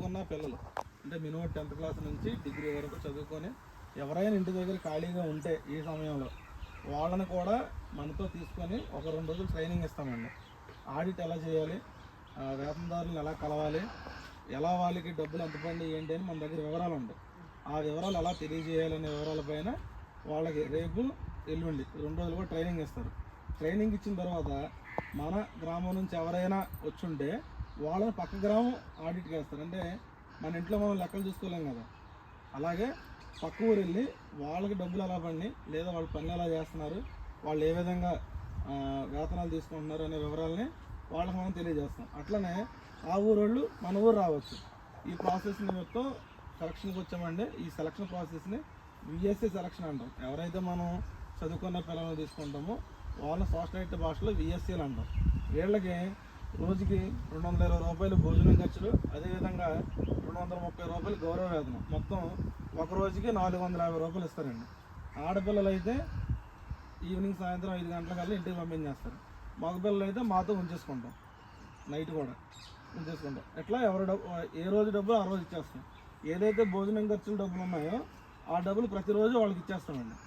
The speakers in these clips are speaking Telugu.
చదువుకున్న పిల్లలు అంటే మినిమం 10th క్లాస్ నుంచి డిగ్రీ వరకు చదువుకొని ఎవరైనా ఇంటి దగ్గర ఖాళీగా ఉంటే ఈ సమయంలో వాళ్ళని కూడా మనతో తీసుకొని ఒక 2 రోజులు ట్రైనింగ్ ఇస్తామండి. ఆడిట్ ఎలా చేయాలి, వేతనదారులను ఎలా కలవాలి, ఎలా వాళ్ళకి డబ్బులు ఎంత పడి ఏంటి అని మన దగ్గర వివరాలు ఉంటాయి. ఆ వివరాలు ఎలా తెలియజేయాలనే వివరాలపైన వాళ్ళకి రేపు ఎల్లుండి 2 రోజులు కూడా ట్రైనింగ్ ఇస్తారు. ట్రైనింగ్ ఇచ్చిన తర్వాత మన గ్రామం నుంచి ఎవరైనా వచ్చుంటే వాళ్ళని పక్క గ్రామం ఆడిట్కి వేస్తారు. అంటే మన ఇంట్లో మనం లెక్కలు చూసుకోలేం కదా, అలాగే పక్క ఊరు వెళ్ళి వాళ్ళకి డబ్బులు ఎలా పడి లేదా వాళ్ళు పనులు ఎలా చేస్తున్నారు, వాళ్ళు ఏ విధంగా వేతనాలు తీసుకుంటున్నారు అనే వివరాలని వాళ్ళకి మనం తెలియజేస్తాం. అట్లనే ఆ ఊరోళ్ళు మన ఊరు రావచ్చు. ఈ ప్రాసెస్ నిమిత్తం సెలక్షన్కి వచ్చామండి. ఈ సెలక్షన్ ప్రాసెస్ని విఎస్ఏ సెలక్షన్ అంటాం. ఎవరైతే మనం చదువుకున్న పిల్లలు తీసుకుంటామో వాళ్ళని సోషల్ భాషలో విఎస్ఏలు అంటాం. వీళ్ళకి రోజుకి 220 రూపాయలు భోజనం ఖర్చులు, అదేవిధంగా 230 రూపాయలు గౌరవ వేతనం, మొత్తం ఒక రోజుకి 450 రూపాయలు ఇస్తారండి. ఆడపిల్లలు అయితే ఈవినింగ్ సాయంత్రం 5 గంటలకల్లా ఇంటికి పంపించేస్తారు. మగపిల్లలు అయితే మాతో ఉంచేసుకుంటాం, నైట్ కూడా ఉంచేసుకుంటాం. ఎట్లా ఎవరి ఏ రోజు డబ్బులు ఆ రోజు ఇచ్చేస్తాం. ఏదైతే భోజనం ఖర్చులు డబ్బులు ఉన్నాయో ఆ డబ్బులు ప్రతిరోజు వాళ్ళకి ఇచ్చేస్తామండి.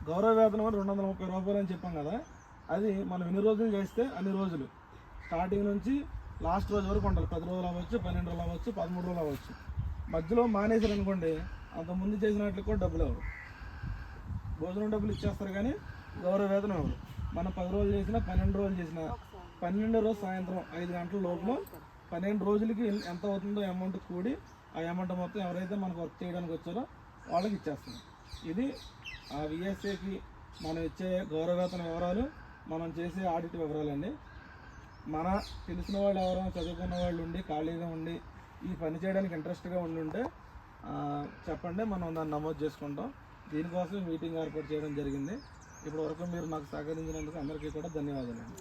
గౌరవ వేతనం 230 రూపాయలు అని చెప్పాం కదా, అది మనం ఎన్ని రోజులు చేస్తే అన్ని రోజులు, స్టార్టింగ్ నుంచి లాస్ట్ రోజు వరకు ఉండాలి. 10 రోజులు అవ్వచ్చు, 12 రోజులు అవ్వచ్చు, 13 రోజులు అవ్వచ్చు. మధ్యలో మానేసారు అనుకోండి, అంతకుముందు చేసినట్లు కూడా డబ్బులు ఎవరు, భోజనం డబ్బులు ఇచ్చేస్తారు కానీ గౌరవ వేతనం ఎవరు. మనం 10 రోజులు చేసినా 12 రోజులు చేసినా 12 రోజు సాయంత్రం 5 గంటల లోపల 12 రోజులకి ఎంత అవుతుందో అమౌంట్ కూడి ఆ అమౌంట్ మొత్తం ఎవరైతే మనకు వర్క్ చేయడానికి వచ్చారో వాళ్ళకి ఇచ్చేస్తాం. ఇది ఆ విఎస్ఏకి మనం ఇచ్చే గౌరవ వేతన వివరాలు, మనం చేసే ఆడిట్ వివరాలండి. మన తెలిసిన వాళ్ళు ఎవరైనా చదువుకున్న వాళ్ళు ఉండి ఖాళీగా ఉండి ఈ పని చేయడానికి ఇంట్రెస్ట్గా ఉంటే చెప్పండి, మనం దాన్ని నమోదు చేసుకుంటాం. దీనికోసం మీటింగ్ ఏర్పాటు చేయడం జరిగింది. ఇప్పటి వరకు మీరు నాకు సహకరించినందుకు అందరికీ కూడా ధన్యవాదాలండి.